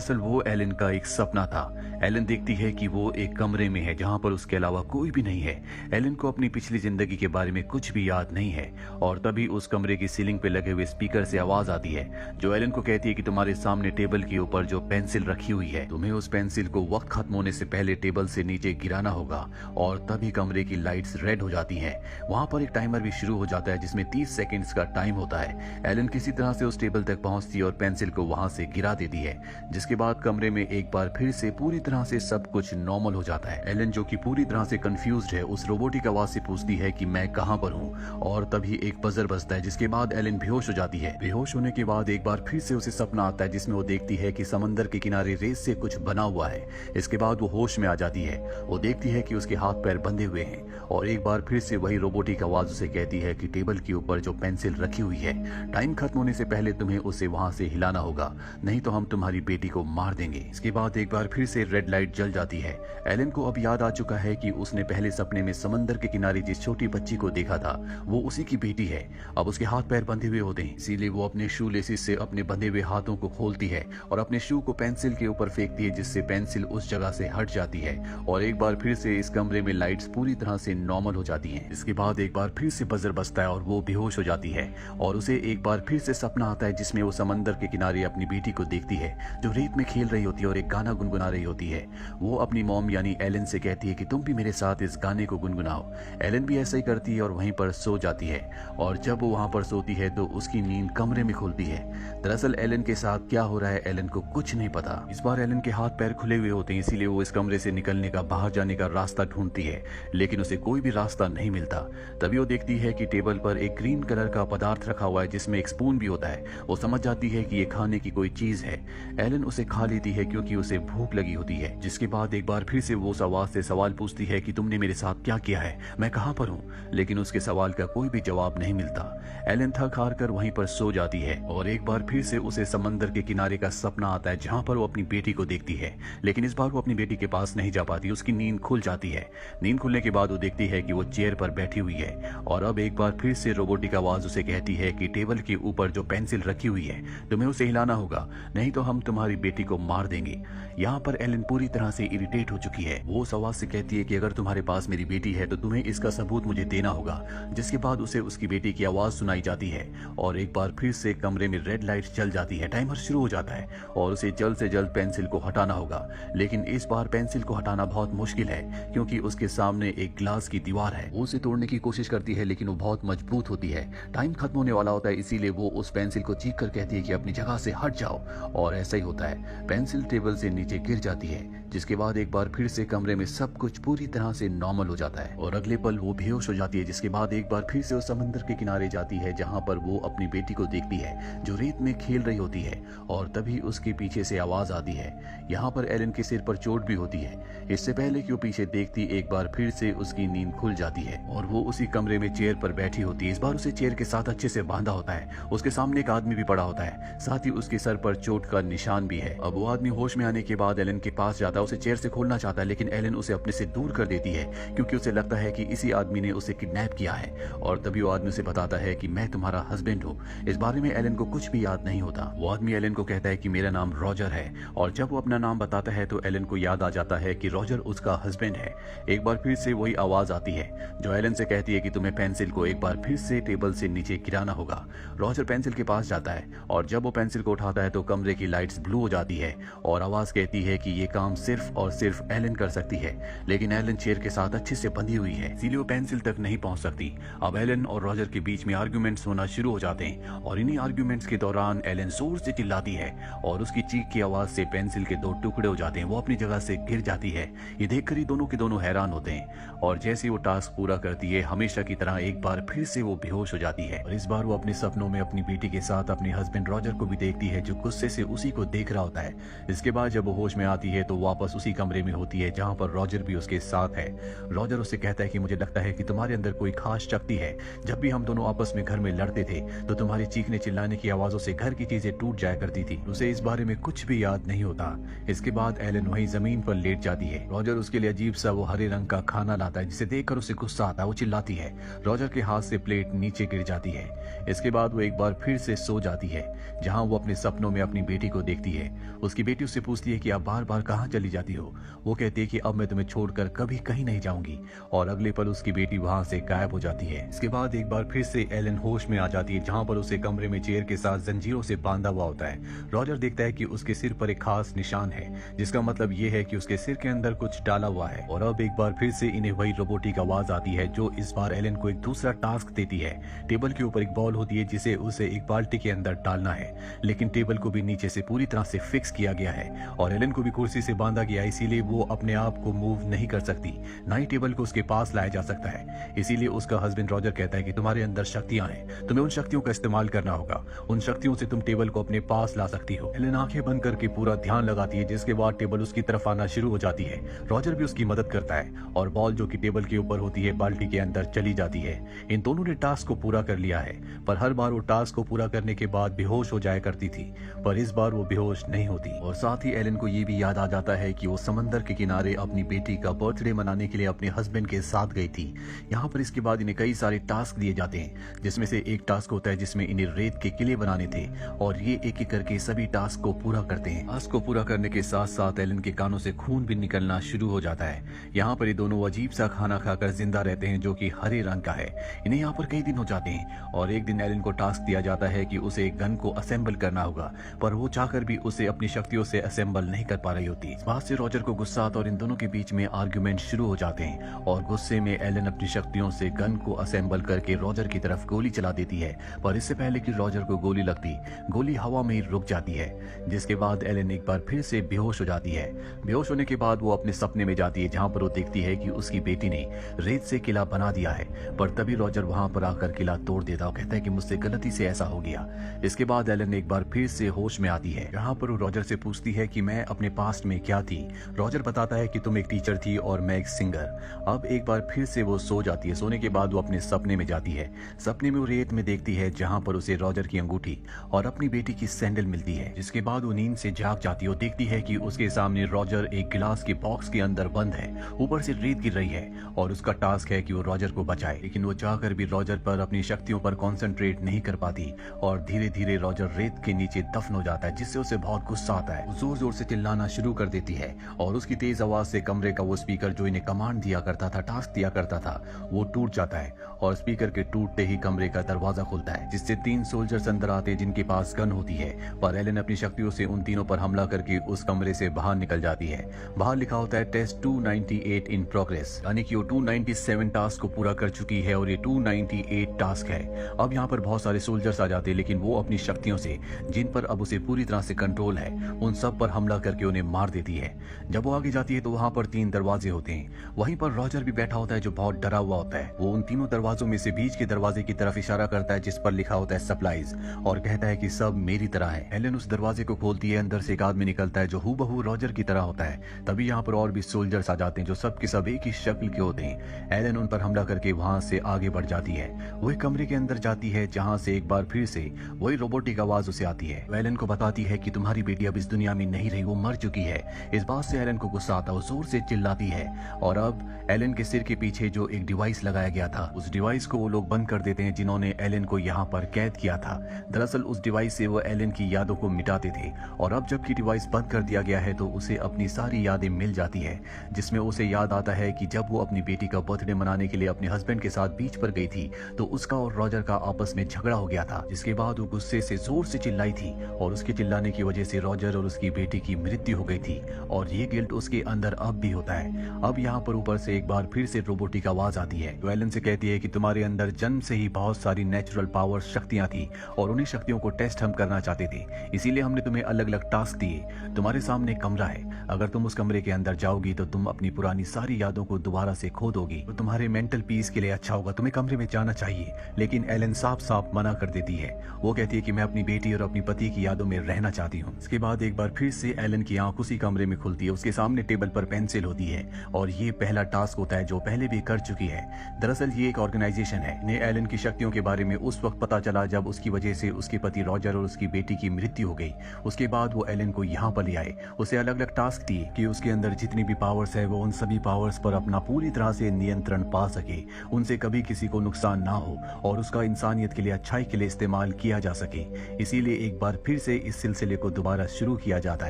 दरअसल वो एलन का एक सपना था। एलन देखती है कि वो एक कमरे में है जहां पर उसके अलावा कोई भी नहीं है। एलन को अपनी पिछली जिंदगी के बारे में कुछ भी याद नहीं है और तभी उस कमरे की सीलिंग पे लगे हुए स्पीकर से आवाज आती है जो एलन को कहती है कि तुम्हारे सामने टेबल के ऊपर जो पेंसिल रखी हुई है, तुम्हें उस पेंसिल को वक्त खत्म होने से पहले टेबल से नीचे गिराना होगा। और तभी कमरे की लाइट्स रेड हो जाती हैं। वहां पर एक टाइमर भी शुरू हो जाता है जिसमें 30 सेकंड्स का टाइम होता है। एलन किसी तरह से उस टेबल तक पहुंचती है और पेंसिल को वहां से गिरा देती है, जिसके बाद कमरे में एक बार फिर से पूरी तरह से सब कुछ नॉर्मल हो जाता है। एलन जो कि पूरी तरह से कंफ्यूज्ड है, उस रोबोटिक आवाज से पूछती है कि मैं कहां पर हूं और तभी एक बजर बजता है, जिसके बाद एलन बेहोश हो जाती है। बेहोश होने के बाद एक बार फिर से उसे सपना आता है जिसमें वो देखती है कि समंदर के किनारे रेत से कुछ बना हुआ है। इसके बाद वो होश में आ जाती है। वो देखती है कि उसके हाथ पैर बंधे हुए हैं और एक बार फिर से वही रोबोटिक आवाज उसे कहती है कि टेबल के ऊपर जो पेंसिल रखी हुई है, टाइम खत्म होने से पहले तुम्हें उसे वहां से हिलाना होगा, नहीं तो हम तुम्हारी बेटी को मार देंगे। इसके बाद एक बार फिर से रेड लाइट जल जाती है। एलन को अब याद आ चुका है कि उसने पहले सपने में समंदर के किनारे जिस छोटी बच्ची को देखा था वो उसी की बेटी है। अब उसके हाथ पैर बंधे हुए होते हैं, इसीलिए वो अपने शू लेसिस से अपने बंधे हुए हाथों को खोलती है और अपने शू को पेंसिल के ऊपर फेंकती है, जिससे पेंसिल उस जगह से हट जाती है और एक बार फिर से इस कमरे में लाइट्स पूरी तरह से नॉर्मल हो जाती हैं। इसके बाद एक बार फिर से बजर बजता है और वो बेहोश हो जाती है और उसे एक बार फिर से सपना आता है जिसमें वो समंदर के किनारे अपनी बेटी को देखती है जो रेत में खेल रही होती है और एक गाना गुनगुना रही होती है। वो अपनी मॉम यानी एलन से कहती है कि तुम भी मेरे साथ इस गाने को गुनगुनाओ। एलन भी ऐसा ही करती है और वहीं पर सो जाती है और जब वो वहां पर सोती है तो उसकी नींद कमरे में खुलती है। दरअसल एलन के साथ क्या हो रहा है एलन को कुछ नहीं पता। इस बार एलन के हाथ पैर खुले हुए होते हैं, इसीलिए वो इस कमरे से निकलने का, बाहर जाने का रास्ता ढूंढती है, लेकिन उसे कोई भी रास्ता नहीं मिलता। तभी वो देखती है कि टेबल पर एक ग्रीन कलर का पदार्थ रखा हुआ है जिसमें एक स्पून भी होता है। वो समझ जाती है कि ये खाने की कोई चीज है। एलन उसे खा लेती है क्योंकि उसे भूख लगी होती है। जिसके बाद एक बार फिर से वो उस आवाज से सवाल पूछती है कि तुमने मेरे साथ क्या किया है, मैं कहां पर हूं, लेकिन उसके सवाल का कोई भी जवाब नहीं मिलता। एलन थक हार कर वहीं पर सो जाती है और एक बार फिर से उसे समंदर के किनारे का सपना आता है जहां पर वो अपनी बेटी को देखती है, लेकिन इस बार वो अपनी बेटी के पास नहीं जा पाती। उसकी नींद खुल जाती है। नींद खुलने के बाद वो देखती है कि वो चेयर पर बैठी हुई है और अब एक बार फिर से रोबोटिक आवाज उसे कहती है कि टेबल के ऊपर जो पेंसिल रखी हुई है तुम्हें उसे हिलाना होगा, नहीं तो हम तुम्हारी बेटी को मार देंगे। यहाँ पर एलन पूरी तरह से इरिटेट हो चुकी है। वो उस आवाज से कहती है कि अगर तुम्हारे पास मेरी बेटी है तो तुम्हें इसका सबूत मुझे देना होगा। जिसके बाद उसे उसकी बेटी की आवाज सुनाई जाती है और एक बार फिर से कमरे में रेड लाइट जल जाती है। टाइमर शुरू हो जाता है और उसे जल्द से जल्द पेंसिल को हटाना होगा, लेकिन इस बार पेंसिल को हटाना बहुत मुश्किल है क्योंकि उसके सामने एक ग्लास की दीवार है। वो उसे तोड़ने की कोशिश करती है लेकिन वो बहुत मजबूत होती है। टाइम खत्म होने वाला होता है, इसीलिए वो उस पेंसिल को चीख कर कहती है कि अपनी जगह से हट जाओ और ऐसा ही होता है। पेंसिल टेबल से नीचे गिर जाती है, जिसके बाद एक बार फिर से कमरे में सब कुछ पूरी तरह से नॉर्मल हो जाता है और अगले पल वो बेहोश हो जाती है। जिसके बाद एक बार फिर से वो समंदर के किनारे जाती है जहां पर वो अपनी बेटी को देखती है जो रेत में खेल रही होती है और तभी उसके पीछे से आवाज आती है। यहाँ पर एलन के सिर पर चोट भी होती है। इससे पहले कि वो पीछे देखती एक बार फिर से उसकी नींद खुल जाती है और वो उसी कमरे में चेयर पर बैठी होती है। इस बार उसे चेयर के साथ अच्छे से बांधा होता है। उसके सामने एक आदमी भी पड़ा होता है, साथ ही उसके सर पर चोट का निशान भी है। अब वो आदमी होश में आने के बाद एलन के पास जाता है, उसे चेयर से खोलना चाहता है, लेकिन एलन उसे अपने से दूर कर देती है क्योंकि उसे लगता है कि इसी आदमी ने उसे किडनैप किया है। और तभी वो आदमी उसे बताता है कि मैं तुम्हारा हस्बैंड हूँ। इस बारे में एलन को कुछ भी याद नहीं होता। वो आदमी एलन को कहता है कि मेरा नाम रॉजर है और जब वो अपना नाम बताता है तो एलन को याद आ जाता है कि रॉजर उसका हस्बैंड है। एक बार फिर से वही आवाज आती है जो एलन से कहती है कि तुम्हें पेंसिल को एक बार फिर से टेबल से नीचे गिराना होगा। रॉजर पेंसिल के पास जाता है और जब वो पेंसिल को उठाता है तो कमरे की लाइट्स ब्लू हो जाती है और आवाज कहती है कि ये काम सिर्फ और सिर्फ एलन कर सकती है, लेकिन एलन चेयर के साथ अच्छे से बंधी हुई है, इसीलिए वो पेंसिल तक नहीं पहुंच सकती। अब एलन और रॉजर के बीच में आर्ग्यूमेंट्स होना शुरू हो जाते हैं और इन्हीं आर्ग्यूमेंट्स के दौरान एलन जोर से चिल्लाती है और उसकी चीख की आवाज से पेंसिल के दो टुकड़े हो जाते हैं। वो अपनी जगह से गिर जाती है। ये देखकर ही दोनों के दोनों हैरान होते हैं और जैसे ही वो टास्क पूरा करती है हमेशा की तरह एक बार फिर से वो बेहोश हो जाती है और इस बार वो अपने सपनों में अपनी बेटी के साथ अपने हस्बैंड रॉजर को भी देखती है जो गुस्से से उसी को देख रहा होता है। इसके बाद जब वो होश में आती है तो वापस उसी कमरे में होती है जहां पर रॉजर भी उसके साथ है। रॉजर उससे कहता है कि मुझे लगता है कि तुम्हारे अंदर कोई खास शक्ति है। जब भी हम दोनों आपस में घर में लड़ते थे तो तुम्हारी चीखने चिल्लाने की आवाजों से घर की चीजें टूट जाया करती थी। उसे इस बारे में कुछ भी याद नहीं होता। इसके बाद एलन वहीं जमीन पर लेट जाती है। रॉजर उसके लिए अजीब सा वो हरे रंग का खाना लाता है जिसे देखकर उसे गुस्सा आता है। वो चिल्लाती है। रॉजर के हाथ से प्लेट नीचे गिर जाती है। इसके बाद वो एक बार फिर से सो जाती है जहां वो अपने सपनों में अपनी बेटी को देखती है उसकी बेटी उससे पूछती है कि आप बार बार कहाँ चली जाती हो। वो कहती है कि अब मैं तुम्हें छोड़कर कभी कहीं नहीं जाऊंगी, और अगले पल उसकी बेटी वहां से गायब हो जाती है। इसके बाद एक बार फिर से एलन होश में आ जाती है, जहां पर उसे कमरे में चेयर के साथ जंजीरों से बांधा हुआ होता है। रॉजर देखता है कि उसके सिर पर एक खास निशान है, जिसका मतलब ये है कि उसके सिर के अंदर कुछ डाला हुआ है। और अब एक बार फिर से इन्हें वही रोबोटिक आवाज आती है, जो इस बार एलन को एक दूसरा टास्क देती है। टेबल के ऊपर एक बॉल होती है, जिसे उसे एक बाल्टी के अंदर डालना है, लेकिन टेबल को भी नीचे से पूरी तरह से फिक्स किया गया है और एलन को भी कुर्सी से बांधा गया है, इसीलिए वो अपने आप को मूव नहीं कर सकती, ना ही टेबल को उसके पास लाया जा सकता है। इसीलिए उसका हस्बैंड रॉजर कहता है कि तुम्हारे अंदर शक्तियां हैं, तुम्हें उन शक्तियों का इस्तेमाल करना होगा, उन शक्तियों से तुम टेबल को अपने पास ला सकती हो। एलन आंखें बंद करके पूरा ध्यान लगाती है, जिसके बाद टेबल उसकी तरफ आना शुरू हो जाती है। रॉजर भी उसकी मदद करता है और बॉल जो कि टेबल के ऊपर होती है बाल्टी के अंदर चली जाती है। इन दोनों ने टास्क को पूरा कर लिया है, पर हर बार वो टास्क को पूरा करने के बाद बेहोश हो जाया करती थी, पर इस बार वो बेहोश नहीं होती। और साथ ही एलन को ये भी याद आ जाता है कि वो समंदर के किनारे अपनी बेटी का बर्थडे मनाने के लिए अपने हस्बैंड के साथ गई थी। यहाँ पर इसके बाद इन्हें कई सारे टास्क दिए जाते हैं, जिसमें से एक टास्क होता है जिसमें इन्हें रेत के किले बनाने थे, और ये एक एक करके सभी टास्क को पूरा करते हैं। टास्क को पूरा करने के साथ साथ एलन के कानों से खून भी निकलना शुरू हो जाता है। यहाँ पर ये दोनों अजीब सा खाना खाकर जिंदा रहते हैं, जो कि हरे रंग का है। इन्हें यहाँ पर कई दिन हो जाते हैं और एक दिन एलन को टास्क दिया जाता है कि उसे एक गन को असेंबल करना होगा, पर वो चाहकर भी उसे अपनी शक्तियों से असेंबल नहीं कर पा रही होती। इस बात से रॉजर को गुस्सा आता और इन दोनों के बीच में आर्गुमेंट शुरू हो जाते हैं, और गुस्से में एलन अपनी शक्तियों से गन को असेंबल करके रॉजर की तरफ गोली चला देती है, पर इससे पहले कि रॉजर को गोली लगती, गोली हवा में ही रुक जाती है, जिसके बाद एलन एक बार फिर से बेहोश हो जाती है। बेहोश होने के बाद वो अपने सपने में जाती है, जहां पर वो देखती है कि उसकी बेटी ने रेत से किला बना दिया है, पर तभी रॉजर वहां पर आकर किला तोड़ देता और कहता है कि मुझसे गलती से ऐसा हो गया। इसके बाद एलन एक बार फिर से होश में आती है, जहां पर वो रॉजर से पूछती है कि मैं अपने पास्ट में क्या थी। रॉजर बताता है कि तुम एक टीचर थी और मैं एक सिंगर। अब एक बार फिर से वो सो जाती है। सोने के बाद वो अपने सपने में जाती है। सपने में वो रेत में देखती है, जहां पर उसे रॉजर की अंगूठी और अपनी बेटी की सैंडल मिलती है। जिसके बाद वो नींद से जाग जाती है और देखती है कि उसके सामने रॉजर एक गिलास के बॉक्स के अंदर बंद है, ऊपर से रेत गिर रही है और उसका टास्क है कि वो रॉजर को बचाए, लेकिन वो चाहकर भी रॉजर पर अपनी शक्तियों पर कॉन्सेंट्रेट नहीं कर पाती और धीरे धीरे रॉजर रेत के नीचे दफन हो जाता है, जिससे उसे बहुत गुस्सा आता है। जोर जोर से चिल्लाना शुरू कर देती है और उसकी तेज आवाज से कमरे का वो स्पीकर जो इन्हें कमांड दिया करता था, टास्क दिया करता था, वो टूट जाता है और स्पीकर के टूटते ही कमरे का दरवाजा खुलता है, जिससे 3 सोल्जर्स अंदर आते हैं जिनके पास गन होती है। पर एलन अपनी शक्तियों से उन तीनों पर हमला करके उस कमरे से बाहर निकल जाती है। बाहर लिखा होता है टेस्ट 298 इन प्रोग्रेस, यानी कि वो 297 टास्क को पूरा कर चुकी है और ये 298 टास्क है। अब यहाँ पर बहुत सारे सोल्जर्स आ जाते हैं, लेकिन वो अपनी शक्तियों से, जिन पर अब उसे पूरी तरह से कंट्रोल है, उन सब पर हमला करके उन्हें मार देती है। जब वो आगे जाती है तो वहां पर 3 दरवाजे होते हैं। वहीं पर रॉजर भी बैठा होता है, जो बहुत डरा हुआ होता है। वो उन तीनों दरवाजों में से बीच के दरवाजे की तरफ इशारा करता है, जिस पर लिखा होता है सप्लाईज, और कहता है कि सब मेरी तरह है। एलन उस दरवाजे को खोलती है, अंदर से एक आदमी निकलता है जो हूबहू रॉजर की तरह होता है। तभी यहाँ पर और भी सोल्जर्स आ जाते हैं, जो सब के सब एक ही शक्ल के होते हैं। एलन उन पर हमला करके वहां से आगे बढ़ जाती है। वो एक कमरे के अंदर जाती है, जहां से एक बार फिर से वही रोबोटिक आवाज उसे आती है। एलन को बताती है कि तुम्हारी बेटी अब इस दुनिया में नहीं रही, वो मर चुकी है। इस बात से एलन को गुस्सा आता है, वो जोर से चिल्लाती है और अब एलन के सिर के पीछे जो एक डिवाइस लगाया गया था, उस डिवाइस को वो लोग बंद कर देते हैं, जिन्होंने एलन को यहाँ पर कैद किया था। दरअसल उस डिवाइस से वो एलन की यादों को मिटाते थे, और अब जबकि डिवाइस बंद कर दिया गया है तो उसे अपनी सारी यादें मिल जाती है, जिसमें उसे याद आता है कि जब वो अपनी बेटी का बर्थडे मनाने के लिए अपने हस्बैंड के साथ बीच पर गई थी तो उसका और रॉजर का आपस में झगड़ा हो गया था, जिसके बाद वो गुस्से से जोर से चिल्लाई थी और उसके चिल्लाने की वजह से रॉजर और उसकी बेटी की मृत्यु हो गई थी, और ये गिल्ट उसके अंदर अब भी होता है। अब यहाँ पर ऊपर से एक बार फिर से रोबोटिक आवाज आती है, जो एलन से कहती है कि तुम्हारे अंदर जन्म से ही बहुत सारी नेचुरल पावर शक्तियां थी और उन्हीं शक्तियों को टेस्ट हम करना चाहते थे, इसीलिए हमने तुम्हें अलग अलग टास्क दिए। तुम्हारे सामने कमरा है, अगर तुम उस कमरे के अंदर जाओगी तो तुम अपनी पुरानी सारी यादों को दोबारा से खो दोगी, तो तुम्हारे मेंटल पीस के लिए अच्छा होगा, तुम्हें कमरे में जाना चाहिए। लेकिन एलन साफ साफ मना कर देती है। वो कहती है कि मैं अपनी बेटी और अपनी पति की यादों में रहना चाहती हूँ। इसके बाद एक बार फिर से एलन की आंख उसी कमरे में खुलती है। उसके सामने टेबल पर पेंसिल होती है और ये पहला टास्क होता है जो पहले भी कर चुकी है। दरअसल ये एक ऑर्गेनाइजेशन है। इन्हें एलन की शक्तियों के बारे में उस वक्त पता चला जब उसकी वजह से उसके पति रॉजर और उसकी बेटी की मृत्यु हो गई। उसके बाद वो एलन को यहाँ पर ले आए, उसे अलग अलग टास्क दिए कि उसके अंदर जितनी भी पावर्स है वो उन सभी पावर्स पर अपना पूरी तरह से नियंत्रण पा सके, उनसे कभी किसी को नुकसान ना हो और उसका इंसानियत के लिए अच्छाई के लिए इस्तेमाल किया जा सके। इसीलिए एक बार फिर से इस सिलसिले को दोबारा शुरू किया जाता है।